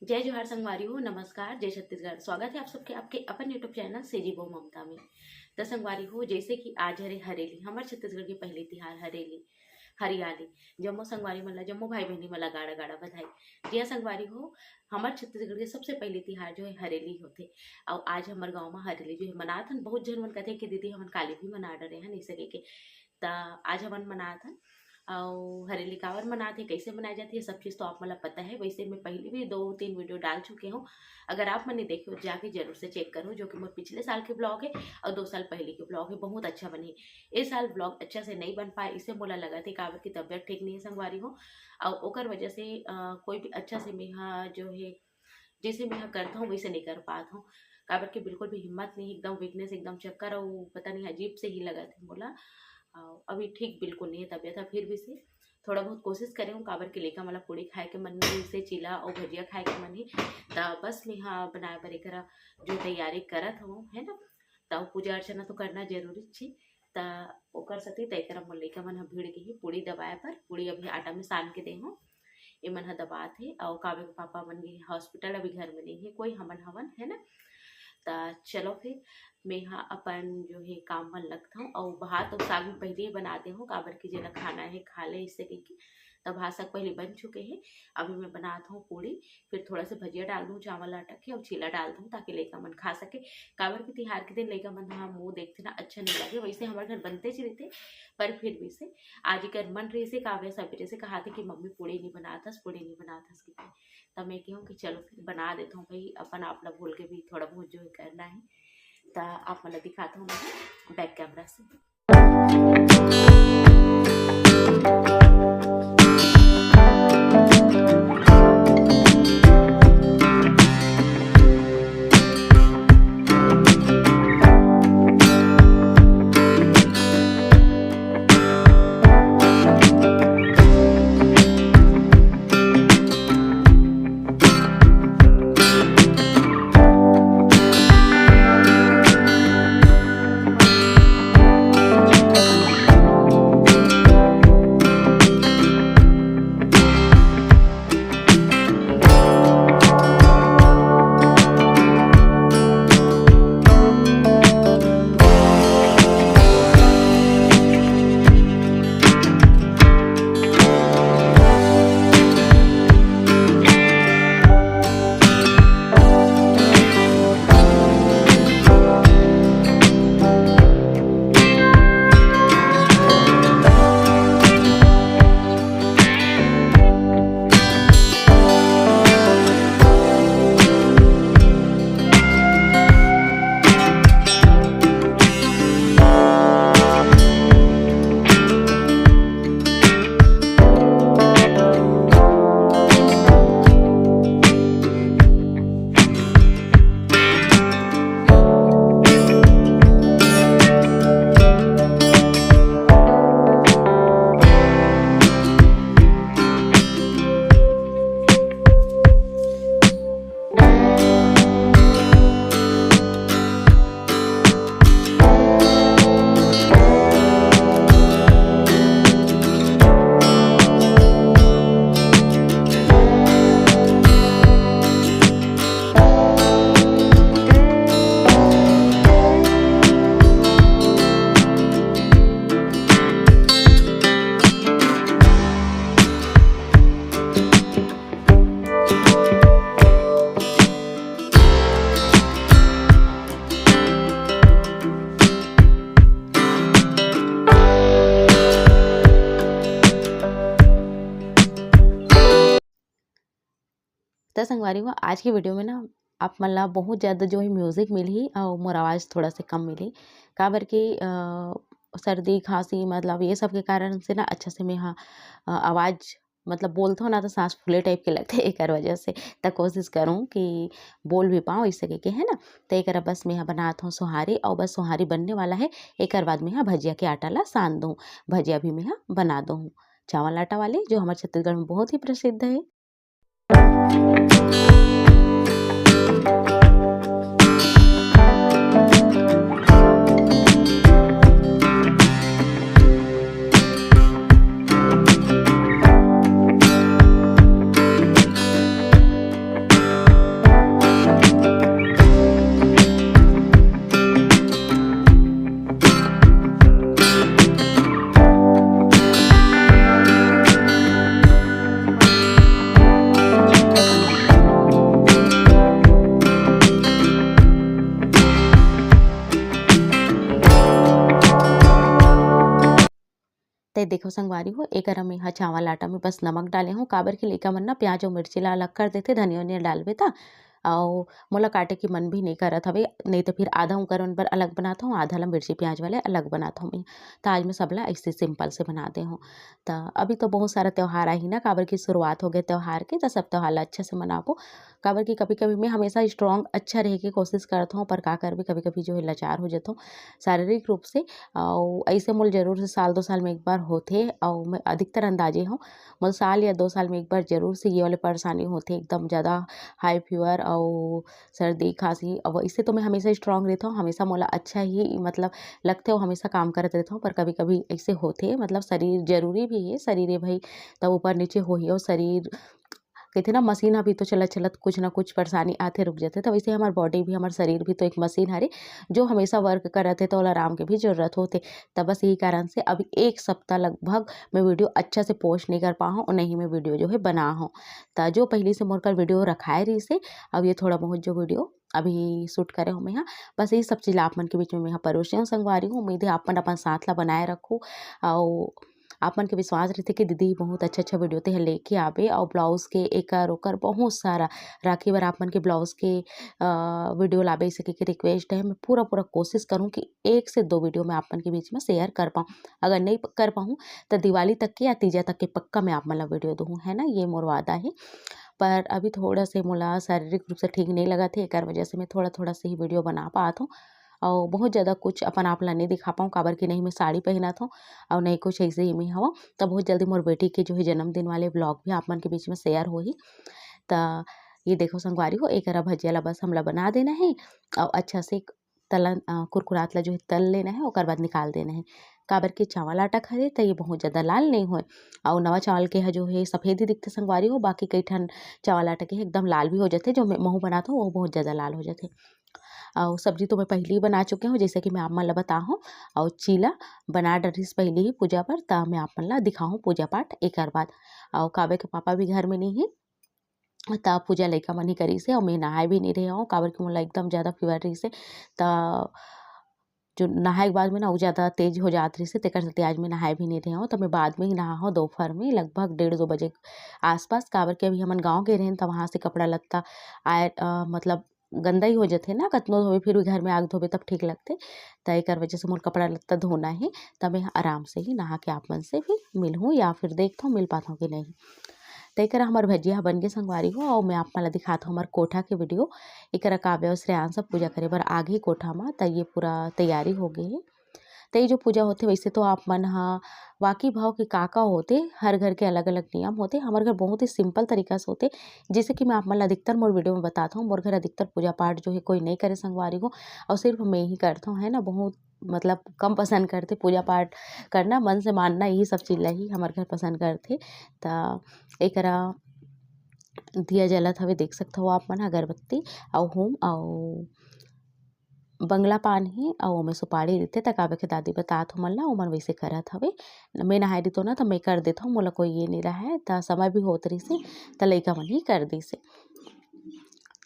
जय जोहार संगवारी हो। नमस्कार, जय छत्तीसगढ़। स्वागत है आप सबके आपके अपन यूट्यूब चैनल से जीवो ममता में। तो संगवारी हो, जैसे कि आज हरे हरेली हमारे छत्तीसगढ़ के पहले तिहार हरेली हरियाली जम्मो संगवारी मन ला जम्मो भाई बहनी मन ला गाड़ा गाड़ा बधाई। जिया संगवारी हो, हमारे छत्तीसगढ़ के सबसे पहले तिहार जो है हरेली होते। और आज हमारे गाँव में हरेली जो है मनात हन। बहुत जन मन कहते कि दीदी हमन काली भी मना डरे हन इसे के। ता आज हमन मनात हन और हरेली कावर मनाते कैसे मनाई जाती है सब चीज़ तो आप मतलब पता है। वैसे मैं पहले भी 2-3 वीडियो डाल चुके हूँ। अगर आप मैंने देखे हो जाके जरूर से चेक करो, जो कि मेरे पिछले साल के ब्लॉग है और 2 साल पहले के ब्लॉग है। बहुत अच्छा बने। इस साल ब्लॉग अच्छा से नहीं बन पाए, इससे मोला लगा थी कावर की तबीयत ठीक नहीं है संगवारी हो। और ओकर वजह से कोई भी अच्छा से मैं जो है जैसे मैं करता हूँ वैसे नहीं कर पाता हूँ। काबर की बिल्कुल भी हिम्मत नहीं, एकदम वीकनेस, एकदम चक्कर और पता नहीं अजीब से ही लगा था बोला। अभी ठीक बिल्कुल नहीं है तबीयत। फिर भी से थोड़ा बहुत कोशिश करे हूँ काबर के लेकर मतलब पूड़ी खाए के मन में से चिला और भजिया खाए के मन ही। बस मैं हाँ बनाए बर एक जो तैयारी करत हूँ है ना। पूजा अर्चना तो करना जरूरी छे। ओकर सती तैकरा मन लइका मन भीड़ के ही पूड़ी दबाए पर पूड़ी अभी आटा में सान के दे हूँ। ये मन दबात है और कावे के पापा मन के हॉस्पिटल अभी घर में नहीं है कोई, हमन हवन है ना। चलो फिर मैं हाँ अपन जो है काम में लगता हूँ। और भात और साग में पहले ही बनाते हूँ काबर की जना खाना है खा ले इससे कि। तब भात साग पहले बन चुके हैं। अभी मैं बनाता हूँ पूड़ी, फिर थोड़ा सा भजिया डाल दूँ चावल आटा के और चीला डाल दूँ ताकि लइका मन खा सके। काबर के तिहार के दिन लइका मन हाँ मुँह देखते ना अच्छा नहीं लगे। वैसे हमारे घर बनते ही रहते, पर फिर भी से आज कर मन रही से काव्य सवेरे से कहा थे कि मम्मी पूड़ी नहीं बनाता पूड़ी नहीं बनाता। तब मैं कहूँ कि चलो फिर बना देता हूँ भाई, अपन आप लोग भूल के भी थोड़ा बहुत जो है करना है। तो आप मतलब दिखाता हूँ मैं बैक कैमरा से। तो संगवारी हुआ आज की वीडियो में ना आप मन ला बहुत ज़्यादा जो है म्यूज़िक मिली और मोर आवाज़ थोड़ा सा कम मिली काबर की सर्दी खांसी मतलब ये सब के कारण से ना अच्छा से मैं हाँ आवाज़ मतलब बोलता हूँ ना तो सांस फूले टाइप के लगते एक वजह से। तो कोशिश करूँ कि बोल भी पाऊँ इस सके के है ना। तो एक बस मैं यहाँ बनाता हूँ सोहारी और बस सोहारी बनने वाला है। एक बाद में यहाँ भजिया के आटा ला सान दूँ, भजिया भी मैं यहाँ बना दूँ चावल आटा वाले जो हमारे छत्तीसगढ़ में बहुत ही प्रसिद्ध है। देखो संगवारी हो एक में हाँ चावल आटा में बस नमक डाले हूँ काबर के लइका मन ना प्याज और मिर्ची ला अलग कर देथे धनिया वनिया डालबे ता और मोला काटे के मन भी नहीं करत हवे नहीं तो फिर आधा उकर बर अलग बनाता हूँ आधा ला मिर्ची प्याज वाले अलग बनाता हूँ मैं। तो आज मैं सबला ऐसे सिंपल से बनाते हूँ। तो अभी तो बहुत सारा त्यौहार आई ना काबर की शुरुआत हो गए त्यौहार के तो सब त्यौहार ला अच्छे से मनाबो काबर की कभी कभी मैं हमेशा स्ट्रॉन्ग अच्छा रहे की कोशिश करता हूँ पर का कर भी कभी कभी जो है लाचार हो जाता हूँ शारीरिक रूप से और ऐसे मोल जरूर से साल 2 साल में एक बार होते और मैं अधिकतर अंदाजे हूँ मोल साल या 2 साल में एक बार जरूर से ये वाले परेशानी होते एकदम ज़्यादा हाई फीवर और सर्दी खांसी और इससे तो मैं हमेशा स्ट्रांग रहता हूँ हमेशा मोला अच्छा ही मतलब लगते हो हमेशा काम करते रहता हूँ पर कभी कभी ऐसे होते मतलब शरीर जरूरी भी है शरीर है भाई तब ऊपर नीचे हो ही और शरीर कहते ना मशीन अभी तो चलत चलत कुछ ना कुछ परेशानी आते रुक जाते तो वैसे हमार बॉडी भी हमार शरीर भी तो एक मशीन हरे जो हमेशा वर्क करते थे तो आराम के भी जरूरत होते तब बस यही कारण से अभी 1 सप्ताह लगभग मैं वीडियो अच्छा से पोस्ट नहीं कर पा हूँ और नहीं मैं वीडियो जो है बना हूँ तो जो पहले से मोर कर वीडियो रखाए रही से अब ये थोड़ा बहुत जो वीडियो अभी शूट करे हूँ मैं यहाँ बस यही सब चीज़ आप मन के बीच में मैं यहाँ परोसे हूँ संगवारी हूँ उम्मीद है अपन अपन साथ ला बनाए रखूँ और आप मन के विश्वास रहते कि दीदी बहुत अच्छा अच्छा वीडियो ते लेके आवे और ब्लाउज के एकर ओकर बहुत सारा राखी बार आप मन के ब्लाउज के वीडियो लावे सके के रिक्वेस्ट है मैं पूरा पूरा कोशिश करूँ कि 1 से 2 वीडियो मैं आप मन के बीच में शेयर कर पाऊँ अगर नहीं कर पाऊँ तो दिवाली तक के या तीजा तक के पक्का मैं आप मन ला वीडियो दूँ है ना ये मोर वादा है पर अभी थोड़ा से मोला शारीरिक रूप से ठीक नहीं लगा थे एक वजह से मैं थोड़ा थोड़ा से ही वीडियो बना पाता हूँ और बहुत ज़्यादा कुछ अपन आप ला नहीं दिखा पाऊँ काबर की नहीं मैं साड़ी पहना था और नहीं कुछ ऐसे ही मैं हवा तब बहुत जल्दी मोर बेटी के जो है जन्मदिन वाले ब्लॉग भी आप मन के बीच में शेयर हो ही तो ये देखो संगवारी हो एक भजिया ला बस हमला बना देना है और अच्छा से तलन कुरकुरात ला जो है तल लेना है और बाद निकाल देना है काबर के चावल आटा खरे तो ये बहुत ज़्यादा लाल नहीं हो और नवा चावल के है जो है सफ़ेद ही दिखते संगवारी हो बाकी कई ठन चावल आटा के एकदम लाल भी हो जाते जो मैं महू बनाता हूँ वो बहुत ज़्यादा लाल हो जाते और सब्जी तो मैं पहले ही बना चुके हूँ जैसे कि मैं आप मन ला बता हूँ और चीला बना डरिस पहले ही पूजा पर तब मैं आप मन ला दिखाऊँ पूजा पाठ एक बाद और काबे के पापा भी घर में नहीं है तब पूजा लइका मन ही करी से और मैं नहाए भी नहीं रही हूँ काबर के मोला एकदम ज़्यादा फीवर रही से तब जो नहाए के बाद में ना वो ज़्यादा तेज हो जात रही से तेकर से आज मैं नहाए भी नहीं रही हूँ तो मैं बाद में ही नहा हूँ दोपहर में लगभग 1:30-2 बजे आसपास काबर के अभी हमन गाँव के रहें तो वहाँ से कपड़ा लत्ता आए मतलब गंदा ही हो जाते ना कतनो धोबे फिर भी घर में आग धोबे तब ठीक लगते तो एक वजह से मोर कपड़ा लत्ता धोना है तब मैं आराम से ही नहा के आप मन से फिर मिलूँ या फिर देखता हूँ मिल पाता हूँ कि नहीं तो हमार भजिया बन के संगवारी हो और मैं आप मन ला दिखाता हूँ हमार कोठा के वीडियो एक काव्य और श्रेयांश सब पूजा करे बर आगे कोठा में तो ये पूरा तैयारी हो गई है तो ये जो पूजा होते वैसे तो आप मन हाँ वाकी भाव के काका होते हर घर के अलग अलग नियम होते हमारे घर बहुत ही सिंपल तरीका से होते जैसे कि मैं आप मन अधिकतर मोर वीडियो में बताता हूँ मोर घर अधिकतर पूजा पाठ जो है कोई नहीं करे संगवारी को और सिर्फ मैं ही करता हूँ है ना बहुत मतलब कम पसंद करते पूजा पाठ करना मन से मानना यही सब चीज़ ही हमारे घर पसंद करते तो एक दिया जलत हवे देख सकते हो आप मन अगरबत्ती और होम और बंगला पान ही और ओमे सुपारी देते त काबे के दादी बतात हो मन ला ओमन वैसे करत हवे मैं नहाए दी तो ना तो मैं कर देता हूँ मोला कोई ये नहीं रहा है तो समय भी होत रही से तो लइका मन ही कर दी से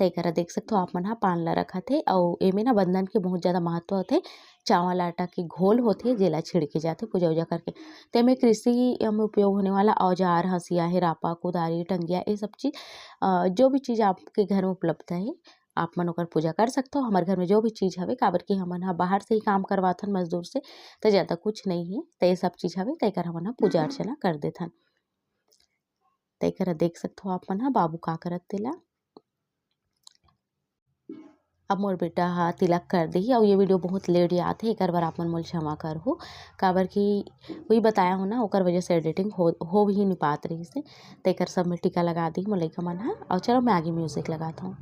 तो देख सकते हो आप मन पान ला रखा थे और एमे ना बंधन के बहुत ज़्यादा महत्व होते चावल आटा के घोल होते जेला छिड़के जाते पूजा उजा करके तो में कृषि में उपयोग होने वाला औजार हंसिया हिरापा कुदारी टंगिया ये सब चीज़ जो भी चीज़ आपके घर में उपलब्ध है आप मन ओकर पूजा कर सकते हो हमारे घर में जो भी चीज़ हवे काबर की हमन बाहर से ही काम करवाथन मजदूर से तो ज़्यादा कुछ नहीं है तो ये सब चीज़ हवे तो हमन पूजा अर्चना कर देथन तो देख सकते हो आप मन बाबू का करत तेला अब मोर बेटा हा तिलक कर दी और ये वीडियो बहुत लेट याद है एक बार आप मन मोल क्षमा कर हो काबर की वही बताया हो ना ओकर वजह से एडिटिंग हो भी नहीं पात रही से तो सब में टीका लगा दी मोर लइका मन और चलो मैं आगे म्यूजिक लगाता हूँ।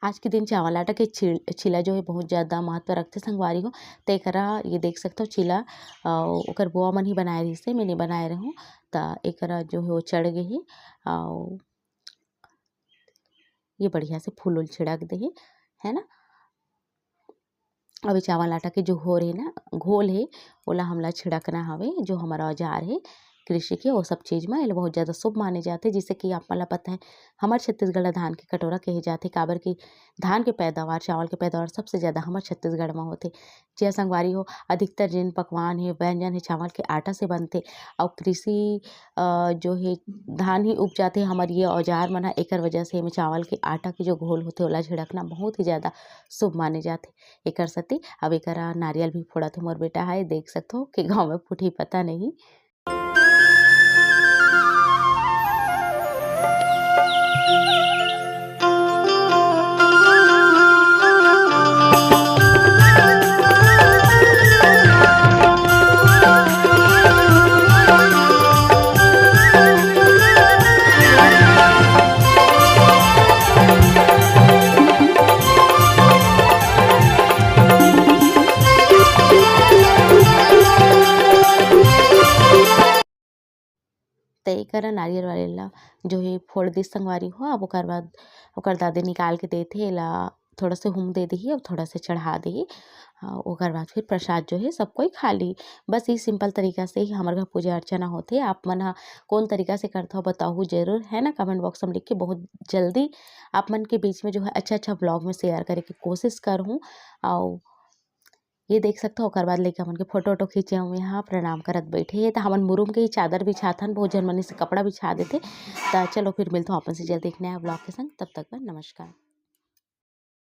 आज के दिन चावल आटा के चिला जो है बहुत ज़्यादा महत्व रखते संगवारी हो। तो एकरा ये देख सकते हो चिला ओकर बुआ मन ही बनाए रही से, मैं नहीं बनाए रहूँ। तो एकरा जो है वो चढ़ गए ही ये बढ़िया से फूल उल छिड़क दे है ना। अभी चावल आटा के जो घोल है ना, घोल है ओला हमला छिड़कना हवे। जो हमारा औजार है कृषि के वो सब चीज़ में बहुत ज़्यादा शुभ माने जाते। जिससे कि आप मला पता है हमारे छत्तीसगढ़ धान के कटोरा कहे जाते, काबर की धान के पैदावार चावल के पैदावार सबसे ज़्यादा हमारे छत्तीसगढ़ में होते। जे संगवारी हो अधिकतर जिन पकवान है व्यंजन है चावल के आटा से बनते। और कृषि जो है धान ही उपजाते हमारे ये औजार मन एकर वजह से एमे चावल के आटा के जो घोल होते ओला छिड़कना बहुत ही ज़्यादा शुभ माने जाते। एकर सेती अब एकरा नारियल भी फोड़त मोर बेटा है, देख सकते हो कि गाँव में फूटी पता नहीं। तो एकरा नारियल वाला जो है फोड़ दी संगवारी हो। अब ओकर बाद ओकर दादी निकाल के देथे एला थोड़ा से हुम दे दी और थोड़ा से चढ़ा दी। ओकर बाद फिर प्रसाद जो है सब कोई खा ली। बस ये सिंपल तरीका से ही हमारे घर पूजा अर्चना होते। आप मन ह कौन तरीका से करता हो बताओ जरूर है ना, कमेंट बॉक्स में लिख के। बहुत जल्दी आप मन के बीच में जो है अच्छा ब्लॉग में शेयर करे की कोशिश करूँ। और ये देख सकते हो ओकर बाद लइका मन के फोटो खींचे हुए यहाँ प्रणाम करत बैठे हे। तो हमन मुरुम के ही चादर बिछाथन, बहुत झन मन से कपड़ा बिछा देते। तो चलो फिर मिलते हो अपन से जल्दी एक नया ब्लॉग के संग, तब तक नमस्कार।